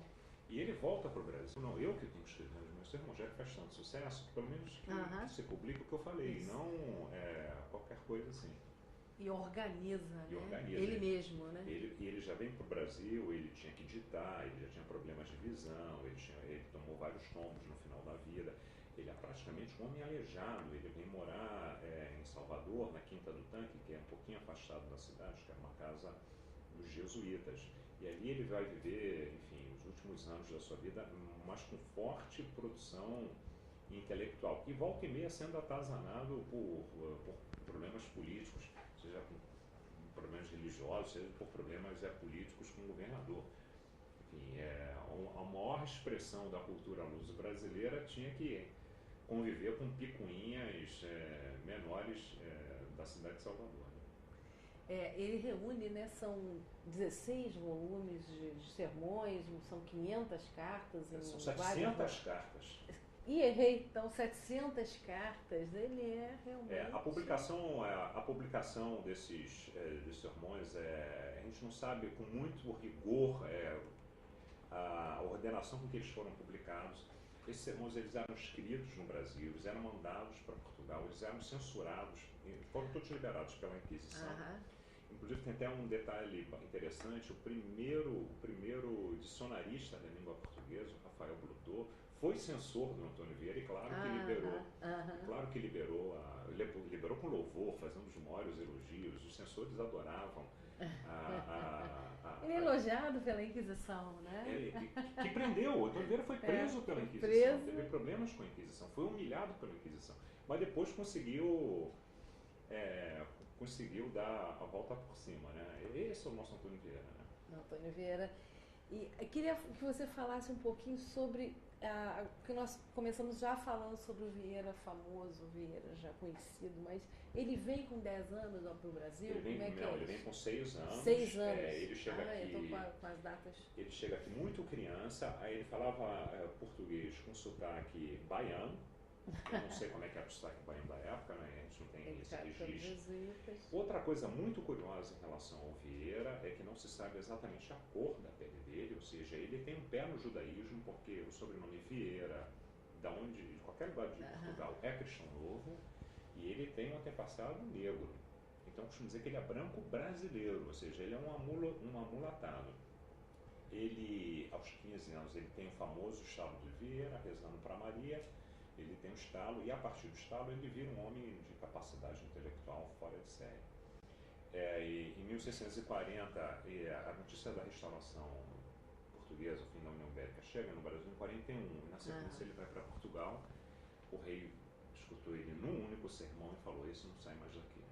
E ele volta para o Brasil. Não, eu que tenho que escrever os meus sermões, já que faz tanto sucesso, que pelo menos que você publica o que eu falei, Isso. não qualquer coisa assim. E organiza, E né? organiza. Ele mesmo, né? Ele já vem para o Brasil, ele tinha que digitar, ele já tinha problemas de visão, ele tomou vários tombos no final da vida. Ele é praticamente um homem aleijado. Ele vem morar em Salvador, na Quinta do Tanque, que é um pouquinho afastado da cidade, que é uma casa dos jesuítas. E ali ele vai viver, enfim, os últimos anos da sua vida, mas com forte produção intelectual. E volta e meia sendo atazanado por problemas políticos, seja por problemas religiosos, seja por problemas políticos com o governador. Enfim, a maior expressão da cultura luso brasileira tinha que conviver com picuinhas menores da cidade de Salvador. Ele reúne, né, são 16 volumes de sermões, são 500 cartas. São 700 cartas. E errei, então 700 cartas, ele é realmente... A publicação desses sermões, a gente não sabe com muito rigor a ordenação com que eles foram publicados. Esses sermões eles eram escritos no Brasil, eles eram mandados para Portugal, eles eram censurados, foram todos liberados pela Inquisição. Inclusive tem até um detalhe interessante, o primeiro dicionarista da língua portuguesa, Rafael Bludot, foi censor do Antônio Vieira e claro que liberou com louvor, fazendo os maiores elogios, os censores adoravam. Ele é elogiado pela Inquisição, né? Que prendeu, o Antônio Vieira foi preso pela Inquisição, teve problemas com a Inquisição, foi humilhado pela Inquisição, mas depois conseguiu dar a volta por cima, né? Esse é o nosso Antônio Vieira, né? Antônio Vieira. E eu queria que você falasse um pouquinho sobre que nós começamos já falando sobre o Vieira famoso, o Vieira já conhecido, mas ele vem com 10 anos para o Brasil? Ele vem com 6 anos. 6 anos. Ele chega aqui. Eu estou com as datas. Ele chega aqui muito criança, aí ele falava português com sotaque baiano. Eu não sei como é que era o sotaque baiano da época, né? A gente não tem esse registro. Outra coisa muito curiosa em relação ao Vieira é que não se sabe exatamente a cor da pele dele, ou seja, ele tem um pé no judaísmo, porque o sobrenome Vieira, de qualquer lugar de Portugal, é cristão novo, e ele tem um antepassado negro. Então costumo dizer que ele é branco brasileiro, ou seja, ele é um amulatado. Ele, aos 15 anos, ele tem o famoso estalo de Vieira, rezando para Maria. Ele tem um estalo e a partir do estalo ele vira um homem de capacidade intelectual fora de série. Em 1640, a notícia da restauração portuguesa, o fim da União Ibérica, chega no Brasil em 41. E na sequência ele vai para Portugal. O rei escutou ele num único sermão e falou: esse não sai mais daqui.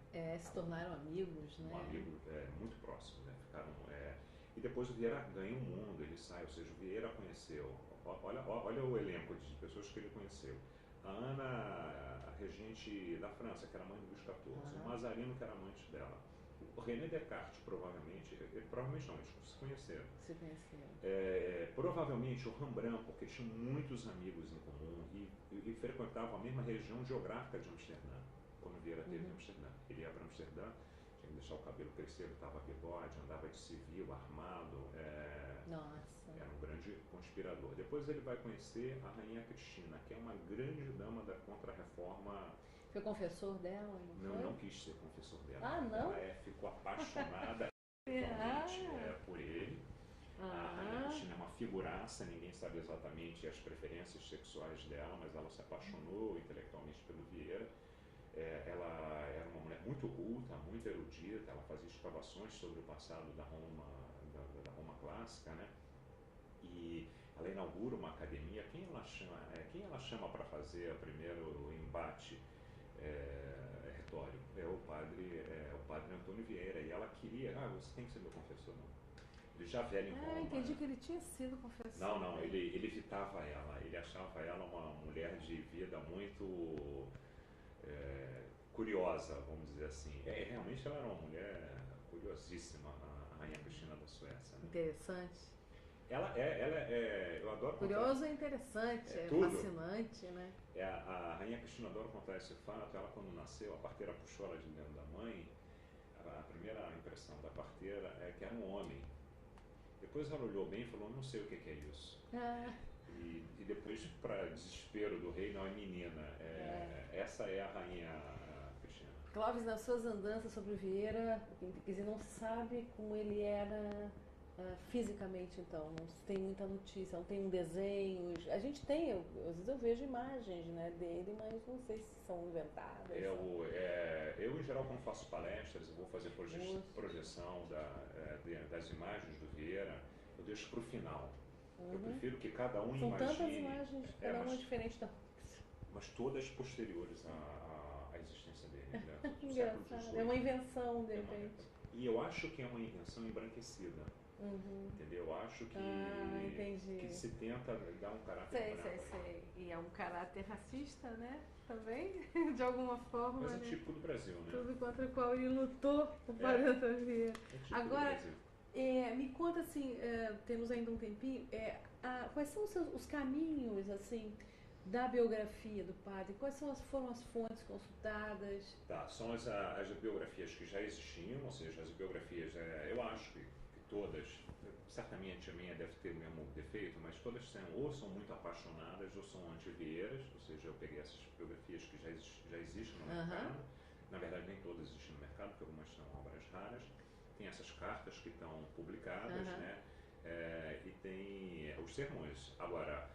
Se tornaram amigos, né? Um amigo muito próximo, né? E depois o Vieira ganha o mundo, ele sai, ou seja, o Vieira conheceu. Olha o elenco de pessoas que ele conheceu. A Ana, a regente da França, que era mãe do Luís XIV, o Mazarino, que era amante dela. O René Descartes, provavelmente não, eles se conheceram. Provavelmente o Rembrandt, porque tinham muitos amigos em comum e frequentavam a mesma região geográfica de Amsterdã, quando Vieira teve em Amsterdã. Ele ia para Amsterdã, tinha que deixar o cabelo crescer, ele estava bigode, andava de civil, armado. Era um grande conspirador. Depois ele vai conhecer a Rainha Cristina, que é uma grande dama da Contra-Reforma. Foi confessor dela? Não quis ser confessor dela. Não? Ela ficou apaixonada por ele. A Rainha Cristina é uma figuraça, ninguém sabe exatamente as preferências sexuais dela, mas ela se apaixonou intelectualmente pelo Vieira. Ela era uma mulher muito culta, muito erudita, ela fazia escavações sobre o passado da Roma clássica, né? E ela inaugura uma academia. Quem ela chama para fazer o primeiro embate retórico? É o padre Antônio Vieira. E ela queria, você tem que ser meu confessor, não. Ele já velho em Roma. Entendi que ele tinha sido confessor. Não, ele evitava ela. Ele achava ela uma mulher de vida muito curiosa, vamos dizer assim. Realmente ela era uma mulher curiosíssima, a Rainha Cristina da Suécia. Né? Interessante. eu adoro Curioso é interessante, É é tudo. fascinante, né? A Rainha Cristina adora contar esse fato. Ela, quando nasceu, a parteira puxou ela de dentro da mãe. A primeira impressão da parteira é que era um homem. Depois ela olhou bem e falou, não sei o que é isso. E depois, para desespero do rei, não, é menina. Essa é a Rainha Cristina. Clóvis, nas suas andanças sobre o Vieira, quer dizer, não se sabe como ele era fisicamente, então, não se tem muita notícia, não tem um desenho. A gente tem, às vezes eu vejo imagens, né, dele, mas não sei se são inventadas. Eu, em geral, quando faço palestras, eu vou fazer projeção das imagens do Vieira, eu deixo para o final. Eu prefiro que cada um São imagine. tantas imagens, cada uma diferente da outra. Mas todas posteriores à existência dele. Né? Engraçado, é uma invenção, de repente. E eu acho que é uma invenção embranquecida. Entendeu? Eu acho que se tenta dar um caráter Sei. E é um caráter racista, né? Também, de alguma forma. Mas é né? típico do Brasil, né? Tudo contra o qual ele lutou para Vieira. Agora, me conta assim, temos ainda um tempinho, quais são os caminhos assim da biografia do padre? Quais foram as fontes consultadas? Tá, são as biografias que já existiam, ou seja, as biografias, eu acho que todas, certamente a minha deve ter o mesmo defeito, mas todas ou são muito apaixonadas ou são anti-vieiras, ou seja, eu peguei essas biografias que já existem no mercado. Na verdade, nem todas existem no mercado, porque algumas são obras raras. Tem essas cartas que estão publicadas, né? E tem os sermões. Agora,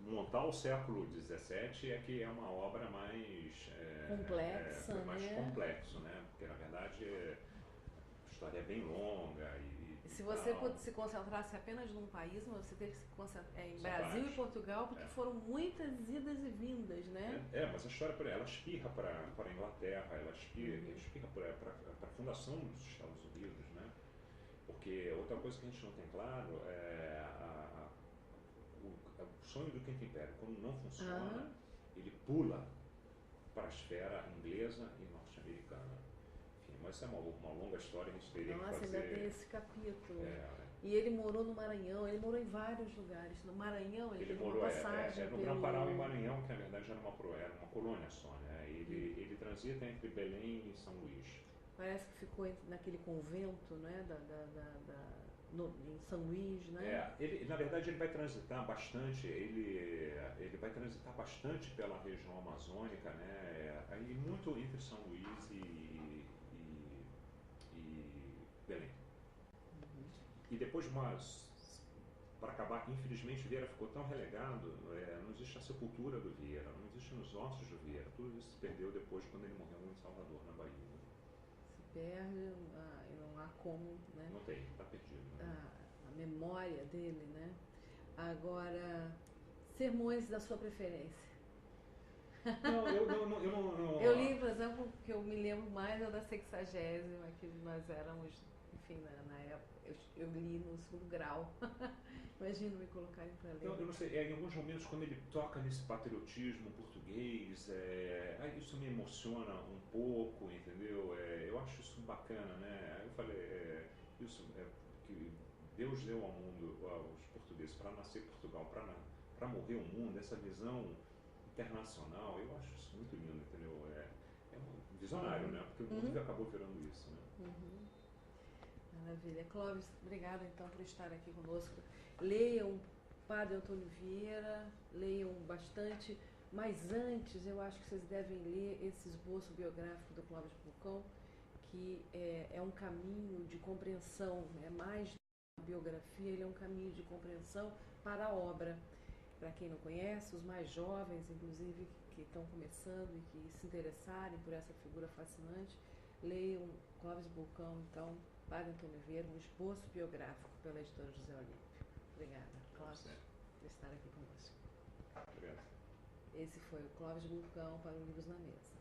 montar o século XVII é que é uma obra mais complexa, mais né? complexo, né? Porque, na verdade, a história é bem longa se você se concentrasse apenas num país, mas você teve que se concentrar em Brasil e Portugal, porque foram muitas idas e vindas, né? Mas a história, ela espirra para a Inglaterra, ela espirra para a fundação dos Estados Unidos, né? Porque outra coisa que a gente não tem claro é o sonho do Quinto Império, quando não funciona, ele pula para a esfera inglesa e norte-americana. Mas é uma longa história, a gente teria que fazer... Nossa, ainda tem esse capítulo. E ele morou no Maranhão, ele morou em vários lugares. No Maranhão, ele teve morou uma passagem no Grão-Pará e Maranhão, que na verdade era uma colônia só, né? Ele transita entre Belém e São Luís. Parece que ficou naquele convento, né? Em São Luís, né? Na verdade, ele vai transitar bastante, ele vai transitar bastante pela região amazônica, né? Aí muito entre São Luís e Belém. E depois, para acabar, infelizmente, Vieira ficou tão relegado, não existe a sepultura do Vieira, não existe nos ossos do Vieira, tudo isso se perdeu depois quando ele morreu em Salvador, na Bahia. Se perde, e não há como, né? Não tem, está perdido. Né? A memória dele, né? Agora, sermões da sua preferência. Não, eu não. Eu li, por exemplo, que eu me lembro mais da 60ª, que nós éramos, enfim, na época, eu li no 2º grau. Imagino me colocarem para ler. Eu não sei, em alguns momentos, quando ele toca nesse patriotismo português, isso me emociona um pouco, entendeu? Eu acho isso bacana, né? Aí eu falei, que Deus deu ao mundo, aos portugueses, para nascer Portugal, para morrer o mundo, essa visão internacional, eu acho isso muito lindo, entendeu? É um visionário, né? Porque o mundo acabou virando isso, né? Maravilha. Clóvis, obrigada então por estar aqui conosco. Leiam Padre Antônio Vieira, leiam bastante, mas antes eu acho que vocês devem ler esse esboço biográfico do Clóvis Bulcão, que é um caminho de compreensão, mais de uma biografia, ele é um caminho de compreensão para a obra. Para quem não conhece, os mais jovens, inclusive, que estão começando e que se interessarem por essa figura fascinante, leiam Clóvis Bulcão, então, Padre Antônio Vieira, um esboço biográfico pela editora José Olímpio. Obrigada, Clóvis, por estar aqui conosco. Obrigado. Esse foi o Clóvis Bulcão para o Livros na Mesa.